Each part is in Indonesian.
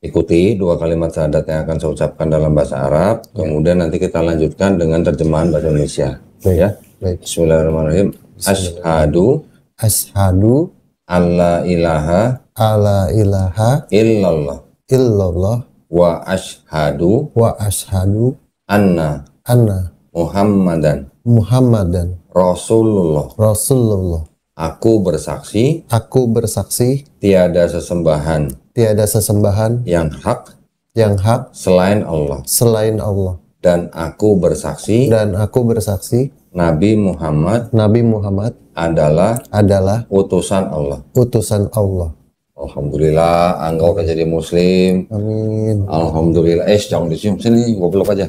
ikuti dua kalimat syahadat yang akan saya ucapkan dalam bahasa Arab, kemudian nanti kita lanjutkan dengan terjemahan bahasa Indonesia. Ya. Baik. Bismillahirrahmanirrahim. Asyhadu Asyhadu alla ilaha alla ilaha illallah illallah wa asyhadu wa asyhadu anna anna Muhammadan Muhammadan Rasulullah. Rasulullah. Aku bersaksi Aku bersaksi tiada sesembahan tiada sesembahan yang hak yang hak selain Allah, selain Allah, dan aku bersaksi dan aku bersaksi Nabi Muhammad Nabi Muhammad adalah adalah utusan Allah. utusan Allah. Alhamdulillah, engkau udah jadi muslim. Amin. Alhamdulillah. Jangan dicium, sini goblok aja.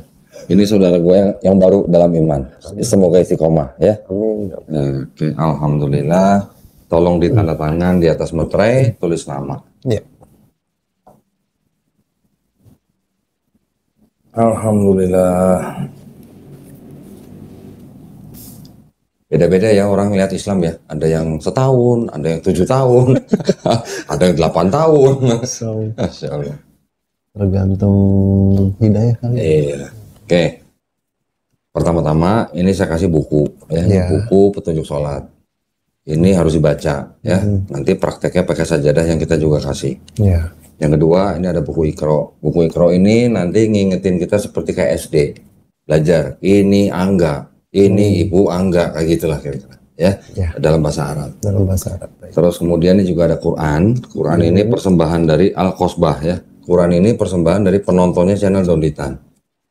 Ini saudara gue yang baru dalam iman. Semoga istiqomah ya. Amin. Oke, alhamdulillah. Tolong ditanda tangan di atas materai, tulis nama. Ya. Alhamdulillah. Beda-beda ya orang lihat Islam ya. Ada yang setahun, ada yang 7 tahun, ada yang 8 tahun. Masya Allah. Tergantung hidayah kali. Iya. Oke. Pertama-tama ini saya kasih buku ya, Iya. buku petunjuk sholat. Ini harus dibaca ya. Nanti prakteknya pakai sajadah yang kita juga kasih. Ya. Yang kedua ini ada buku Iqra. Buku Iqra ini nanti ngingetin kita seperti kayak SD. Belajar. Ini angga, ini ibu angga, kayak gitulah kira-kira. Ya, Ya. dalam bahasa Arab. Dalam bahasa Arab. Baik. Terus kemudian ini juga ada Quran. Quran ini persembahan dari Al-Qasbah ya. Quran ini persembahan dari penontonnya channel Donditan.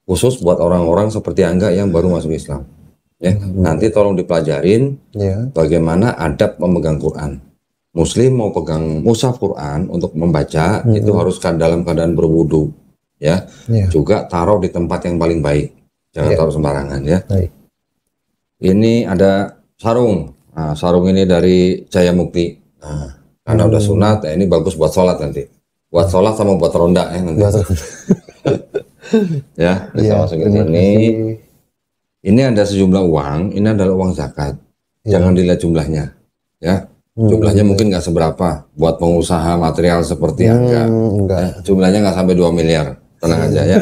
Khusus buat orang-orang seperti Angga yang baru masuk Islam. Ya, nanti tolong dipelajarin Ya. bagaimana adab memegang Quran. Muslim mau pegang mushaf Quran untuk membaca itu harus dalam keadaan berwudu. Ya. Ya. Juga taruh di tempat yang paling baik. Jangan taruh sembarangan ya. Baik. Ini ada sarung. Nah, sarung ini dari Jaya Mukti. Nah, karena udah sunat, ya ini bagus buat sholat nanti. Buat sholat sama buat ronda ya nanti. Ya, kita Ya, masukin terima sini. kasih. Ini ada sejumlah uang. Ini adalah uang zakat. Jangan dilihat jumlahnya. Ya, jumlahnya mungkin nggak seberapa. Buat pengusaha material seperti Angga. Enggak. Ya, jumlahnya nggak sampai 2 miliar. Tenang aja ya.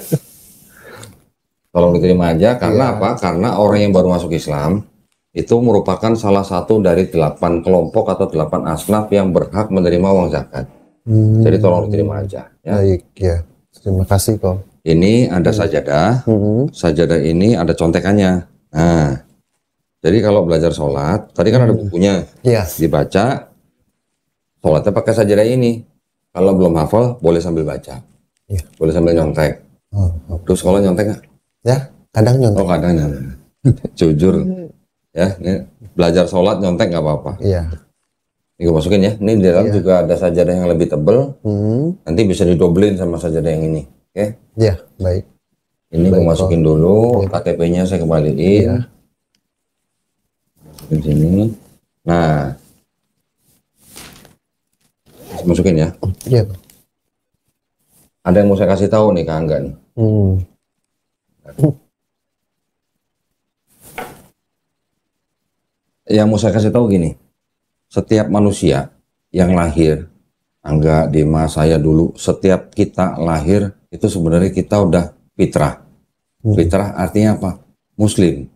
Tolong diterima aja. Karena apa? Karena orang yang baru masuk Islam itu merupakan salah satu dari 8 kelompok atau 8 asnaf yang berhak menerima uang zakat. Jadi tolong diterima aja. Ya. Baik, ya. Terima kasih kok. Ini ada sajadah. Sajadah ini ada contekannya. Nah, jadi kalau belajar sholat, tadi kan ada bukunya. Iya. Dibaca, sholatnya pakai sajadah ini. Kalau belum hafal, boleh sambil baca. Iya. Boleh sambil nyontek. Oh, Terus kalau nyontek nggak? ya, kadang nyontek. Oh kadang nyontek. Jujur. Ya, ini belajar sholat nyontek nggak apa-apa. Iya. Ini gue masukin ya. Ini di dalam juga ada sajadah yang lebih tebel. Nanti bisa didobelin sama sajadah yang ini. Oke? Iya, baik. Ini gue masukin dulu. KTP-nya saya kembaliin. Masukin sini. Nah, masukin ya. Iya. Ada yang mau saya kasih tahu nih ke Angga nih. Yang mau saya kasih tahu gini. Setiap manusia yang lahir, Angga, Dimas, saya dulu, setiap kita lahir itu sebenarnya kita udah fitrah. Fitrah artinya apa? Muslim.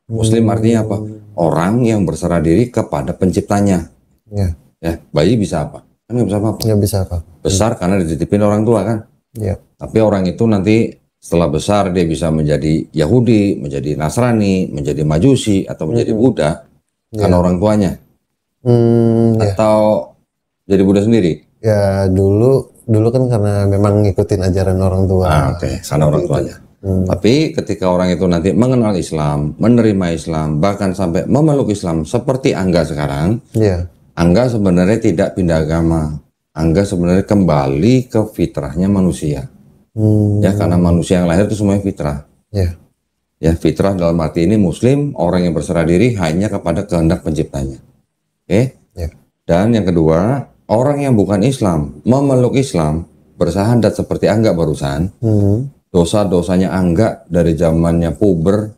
Muslim artinya apa? Orang yang berserah diri kepada penciptanya. Ya. Ya, bayi bisa apa? Kan nggak bisa apa-apa. Nggak bisa apa. Besar karena dititipin orang tua kan. Iya. Tapi orang itu nanti setelah besar dia bisa menjadi Yahudi, menjadi Nasrani, menjadi Majusi, atau menjadi Buddha karena orang tuanya. Ya. Atau jadi Buddha sendiri. Ya, dulu kan karena memang ngikutin ajaran orang tua. Oke, karena orang tuanya. Tapi ketika orang itu nanti mengenal Islam, menerima Islam, bahkan sampai memeluk Islam seperti Angga sekarang, Iya. Angga sebenarnya tidak pindah agama. Angga sebenarnya kembali ke fitrahnya manusia. Ya, karena manusia yang lahir itu semuanya fitrah. Iya. Ya, fitrah dalam arti ini Muslim, orang yang berserah diri hanya kepada kehendak penciptanya. Oke? Iya. Dan yang kedua, orang yang bukan Islam, memeluk Islam, bersahadat seperti Angga barusan, dosa-dosanya Angga dari zamannya puber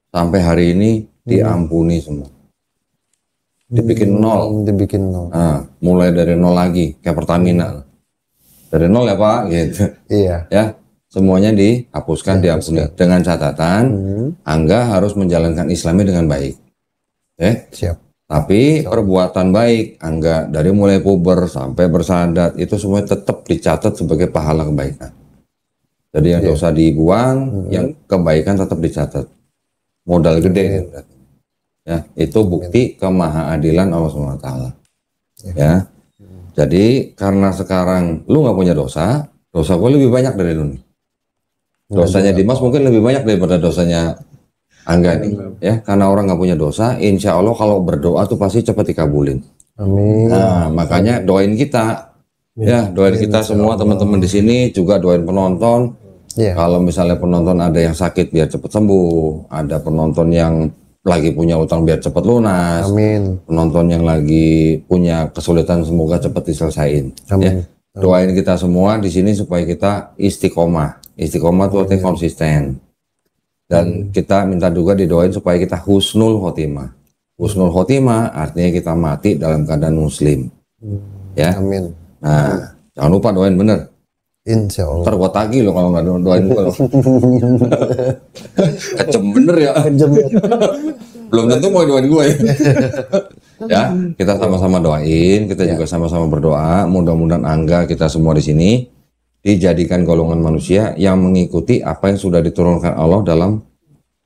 sampai hari ini diampuni semua. Dibikin nol. Dibikin nol. Nah, mulai dari nol lagi, kayak Pertamina. dari nol ya Pak, gitu. Iya. Ya, semuanya dihapuskan, diampuni. Dengan catatan, Angga harus menjalankan Islamnya dengan baik. Siap. Tapi perbuatan baik Angga dari mulai puber sampai bersadat itu semua tetap dicatat sebagai pahala kebaikan. Jadi yang dosa dibuang, yang kebaikan tetap dicatat. Modal gede. Ya, itu bukti kemahaadilan Allah SWT. Ya. Jadi karena sekarang lu nggak punya dosa gue lebih banyak dari lu nih. Dosanya Dimas mungkin lebih banyak daripada dosanya Angga nih, ya, karena orang nggak punya dosa, insya Allah kalau berdoa tuh pasti cepat dikabulin. Amin. Nah, makanya doain kita, ya, doain kita semua teman-teman di sini, juga doain penonton. Iya. Kalau misalnya penonton ada yang sakit biar cepat sembuh, ada penonton yang lagi punya utang biar cepat lunas, Amin. penonton yang lagi punya kesulitan semoga cepat diselesain. Amin. Ya. Doain kita semua di sini supaya kita istiqomah. Istiqomah itu artinya konsisten. Dan kita minta juga didoain supaya kita husnul khotimah. Husnul khotimah artinya kita mati dalam keadaan muslim. Ya. Amin. Nah, jangan lupa doain bener. Insya Allah. Ntar gua tagih lo kalau nggak doain gua lo. Kecem bener ya. Belum tentu mau doain gue ya. Ya, kita sama-sama doain, kita juga sama-sama berdoa. Mudah-mudahan Angga kita semua di sini dijadikan golongan manusia yang mengikuti apa yang sudah diturunkan Allah dalam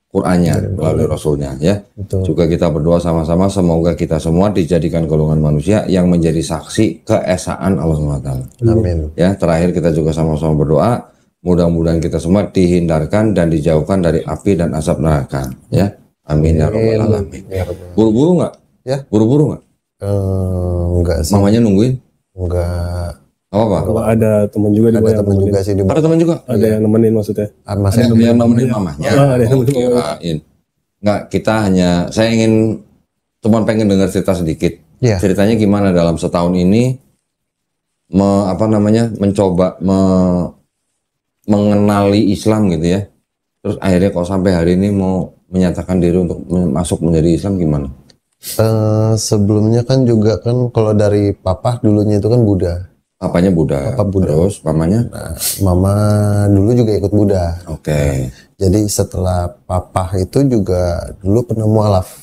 Qur'annya melalui Rasulnya. Ya. Juga kita berdoa sama-sama semoga kita semua dijadikan golongan manusia yang menjadi saksi keesaan Allah SWT. Amin. Ya, terakhir kita juga sama-sama berdoa mudah-mudahan kita semua dihindarkan dan dijauhkan dari api dan asap neraka. Ya. Amin ya rabbal alamin. Buru-buru nggak? Ya. Buru-buru nggak? Enggak sih. Mamanya nungguin? Enggak. Apa? Kalau ada teman juga di Ada bawah yang teman juga sih di Ada teman juga? ada yang nemenin maksudnya. Mas Ada yang nemenin mamanya? Ada yang nemenin Kirain. Nggak, kita hanya, saya ingin cuma pengen dengar cerita sedikit. Iya. Ceritanya gimana dalam setahun ini mencoba mengenali Islam gitu ya. Terus akhirnya kok sampai hari ini mau menyatakan diri untuk masuk menjadi Islam gimana? Sebelumnya kan juga kan kalau dari papa dulunya itu kan Buddha. Papanya Buddha. Papa Buddha. Terus mamanya? Nah, mama dulu juga ikut Buddha. Oke. Jadi setelah papa itu juga dulu pernah mualaf.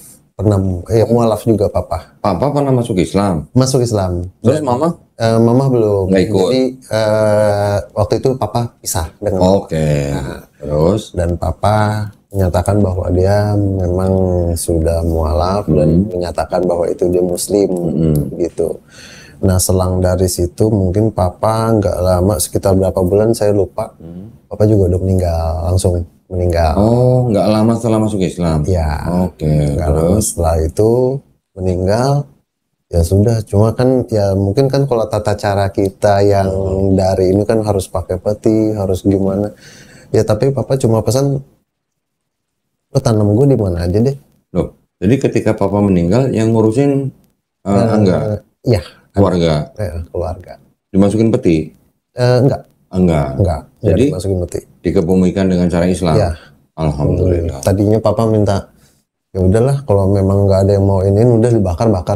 Mualaf juga papa. Papa pernah masuk Islam? Masuk Islam. Terus mama? Mama belum. Nggak ikut? Jadi waktu itu papa pisah dengan mama. Oke. Terus? Dan papa menyatakan bahwa dia memang sudah mualaf dan menyatakan bahwa itu dia muslim gitu. Nah selang dari situ mungkin papa nggak lama sekitar berapa bulan saya lupa. Papa juga udah langsung meninggal. Oh, nggak lama setelah masuk Islam? Ya. Oke. Nggak lama setelah itu meninggal. Ya sudah, cuma kan ya mungkin kan kalau tata cara kita yang dari ini kan harus pakai peti, harus gimana. Ya tapi papa cuma pesan, lo tanam gue di mana aja deh. Loh, jadi ketika papa meninggal yang ngurusin Angga? Iya. Keluarga? Keluarga. Dimasukin peti? Enggak. Enggak. Jadi Jadi dimasukin peti. dikebumikan dengan cara Islam? Iya. Alhamdulillah. Tadinya papa minta, ya udahlah kalau memang nggak ada yang mau ini udah dibakar ya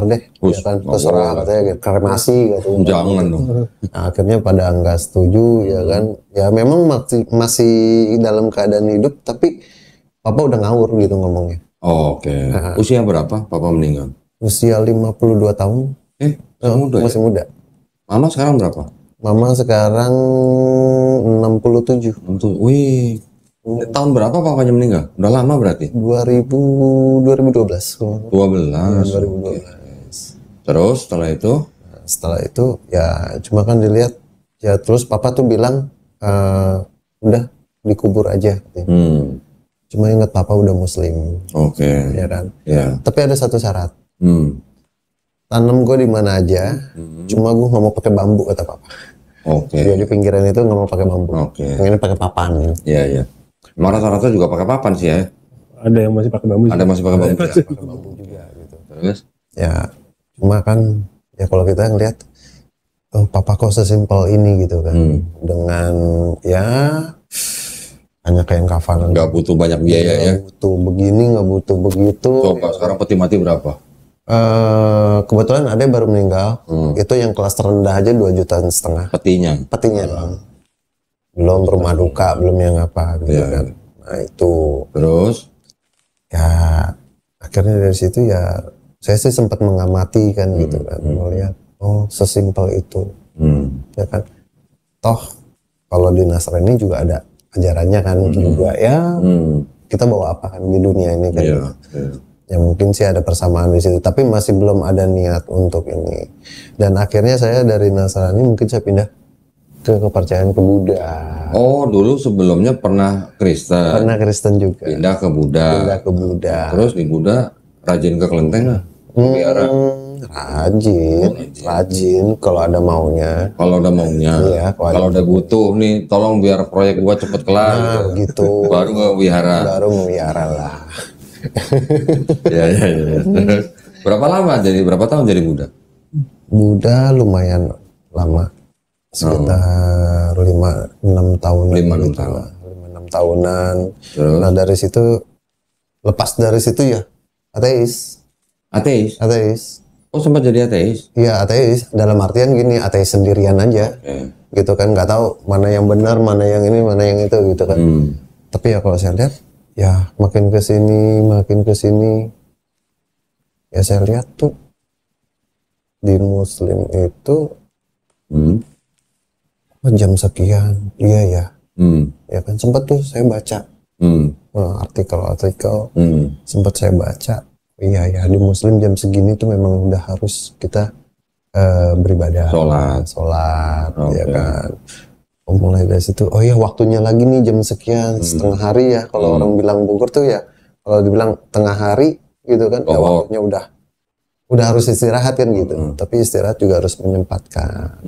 kan terserah katanya gitu, kremasi gitu. Jangan dong. Nah, akhirnya pada nggak setuju ya kan. Ya memang masih dalam keadaan hidup tapi papa udah ngawur gitu ngomongnya. Oke. Usia berapa papa meninggal? Usia 52 tahun. Muda Masih ya? muda. Mama sekarang berapa? Mama sekarang 67. Wih. Tahun berapa papanya meninggal? Udah lama berarti? 2012. 12. 2012. Terus setelah itu? Setelah itu ya cuma kan dilihat ya terus papa tuh bilang udah dikubur aja. Cuma ingat papa udah muslim. Oke. Ya kan. Ya. Tapi ada satu syarat. Tanam gue di mana aja. Cuma gue nggak mau pakai bambu kata papa. Oke. Jadi pinggiran itu nggak mau pakai bambu. Oke. Pengennya pakai papan. Iya iya. Emang rata-rata juga pakai papan sih ya. Ada yang masih pakai bambu. Ada masih pakai bambu. Pakai bambu juga gitu. Terus? Ya cuma kan ya kalau kita ngeliat papa kok sesimpel ini gitu kan. Dengan ya hanya kain kafanan. Nggak butuh banyak biaya ya. Nggak butuh begini, nggak butuh begitu. Coba sekarang peti mati berapa? Kebetulan ada yang baru meninggal. Itu yang kelas terendah aja 2,5 juta. Petinya dong. Belum rumah duka, belum yang apa gitu kan. Nah itu. Terus? Ya akhirnya dari situ ya saya sih sempat mengamati kan gitu kan, melihat oh sesimpel itu. Ya kan. Toh kalau di Nasrani juga ada ajarannya kan juga ya. Kita bawa apa kan di dunia ini kan. Ya mungkin sih ada persamaan di situ, tapi masih belum ada niat untuk ini. Dan akhirnya saya dari Nasrani mungkin saya pindah ke kepercayaan ke Buddha. Oh, dulu sebelumnya pernah Kristen. Pernah Kristen juga. Pindah ke Buddha. Pindah ke Buddha. Terus di Buddha rajin ke kelenteng nggak? Biara. Rajin kalau ada maunya. Kalau ada maunya. Iya, kalau ada butuh nih, tolong biar proyek gua cepet kelar. Nah, gitu. Baru ke wihara. Baru wihara lah. Ya. Terus berapa tahun jadi Buddha? Buddha lumayan lama, sekitar 5-6 tahunan. 5-6 tahun. 5-6 tahunan. Terus? Nah dari situ, lepas dari situ ya ateis. Oh, sempat jadi ateis? Iya ateis, dalam artian gini, ateis sendirian aja. Gitu kan, nggak tahu mana yang benar, mana yang ini, mana yang itu gitu kan. Tapi ya kalau saya lihat ya makin ke sini ya saya lihat tuh di Muslim itu jam sekian ya kan sempat tuh saya baca artikel sempat saya baca iya ya di Muslim jam segini tuh memang udah harus kita beribadah sholat ya kan. Mulai dari situ, oh ya waktunya lagi nih jam sekian, setengah hari ya. Kalau orang bilang Bogor tuh ya, kalau dibilang tengah hari gitu kan, ya waktunya udah harus istirahat kan gitu. Tapi istirahat juga harus menyempatkan,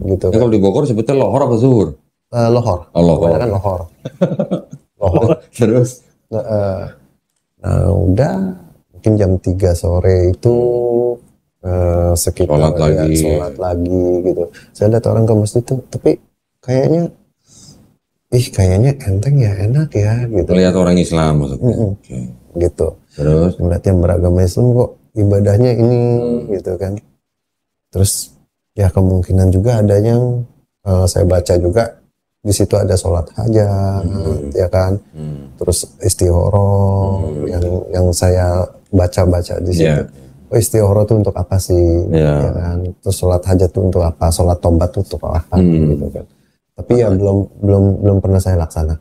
gitu. Kalau di Bogor sebetulnya lohor apa zuhur? Lohor. Lohor. Kan lohor. Terus? Nah udah, mungkin jam 3 sore itu sekitar sholat lagi gitu. Saya lihat orang ke masjid tuh, tapi kayaknya enteng ya, enak ya gitu. Lihat orang Islam maksudnya. Gitu. Terus melihat yang beragama Islam kok ibadahnya ini gitu kan. Terus ya kemungkinan juga ada yang saya baca juga di situ ada sholat hajat ya kan. Terus istihoroh yang saya baca di situ. Oh istihoroh itu untuk apa sih? Ya kan. Terus sholat hajat itu untuk apa? Sholat tobat itu untuk apa? Gitu kan. Tapi ya belum pernah saya laksana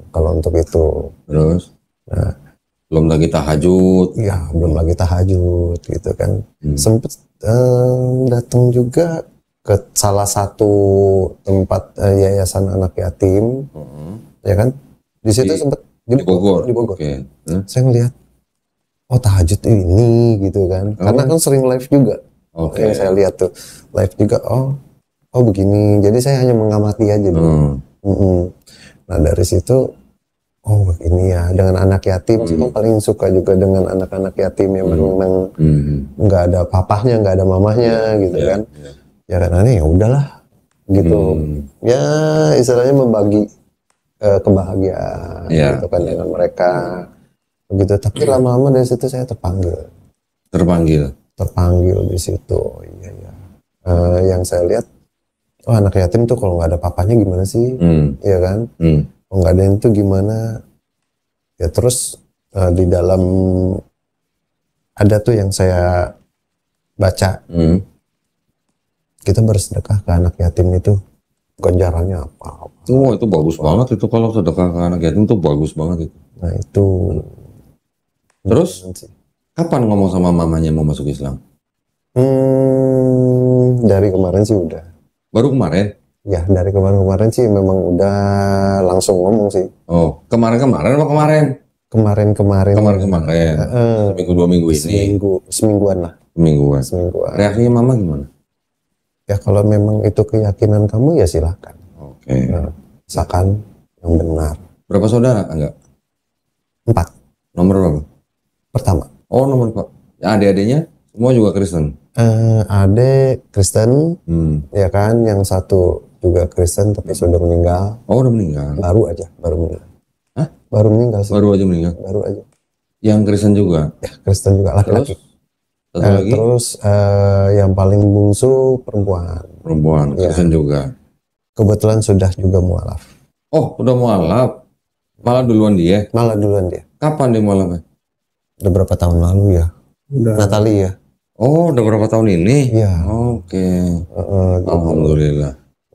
kalau untuk itu. Terus belum lagi tahajud. Ya belum lagi tahajud gitu kan. Sempet datang juga ke salah satu tempat yayasan anak yatim ya kan. Di situ sempet di Bogor. Okay. Saya ngelihat oh tahajud ini gitu kan. Karena kan sering live juga. Yang saya lihat tuh live juga oh begini, jadi saya hanya mengamati aja dulu. Nah dari situ, oh ini ya dengan anak yatim, saya paling suka juga dengan anak-anak yatim yang memang nggak ada papahnya, nggak ada mamahnya gitu kan. Ya karena ya udahlah gitu. Ya istilahnya membagi kebahagiaan gitu kan dengan mereka begitu. Tapi lama-lama dari situ saya terpanggil di situ. Iya. Yang saya lihat anak yatim tuh kalau nggak ada papanya gimana sih, ya kan? Kalau nggak ada itu gimana? Ya terus di dalam ada tuh yang saya baca, kita bersedekah ke anak yatim itu ganjarannya apa? Oh itu bagus banget itu kalau sedekah ke anak yatim tuh bagus banget itu. Nah itu. Terus kapan ngomong sama mamanya mau masuk Islam? Dari kemarin sih udah. Baru kemarin? Ya dari kemarin sih memang udah langsung ngomong sih. Oh kemarin apa kemarin? Kemarin. Seminggu 2 minggu ini? Semingguan lah. Semingguan. Reaksinya mama gimana? Ya kalau memang itu keyakinan kamu ya silakan. Oke. Misalkan yang benar. Berapa saudara? Enggak? 4. Nomor berapa? Pertama. Oh nomor 4. Ya, adik-adiknya semua juga Kristen? Adik Kristen, ya kan, yang satu juga Kristen tapi sudah meninggal. Oh udah meninggal? Baru meninggal. Hah? Baru meninggal sih. Baru aja meninggal? Baru aja. Yang Kristen juga? Ya Kristen juga, laki-laki. Satu lagi Terus yang paling bungsu perempuan. perempuan, Ya. Kristen juga. Kebetulan sudah juga mualaf. Oh, udah mualaf. Malah duluan dia. Malah duluan dia. Kapan dia mualafnya? Udah berapa tahun lalu ya? Udah. Natali ya. Oh, udah berapa tahun ini? Iya. Oke. Gitu. Alhamdulillah.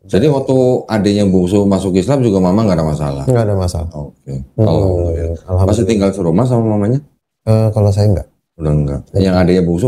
Jadi waktu adiknya bungsu masuk Islam juga mama nggak ada masalah. Nggak ada masalah. Oke. Alhamdulillah. Masih Alhamdulillah. tinggal serumah sama mamanya? Kalau saya enggak. Udah enggak. Yang adiknya bungsu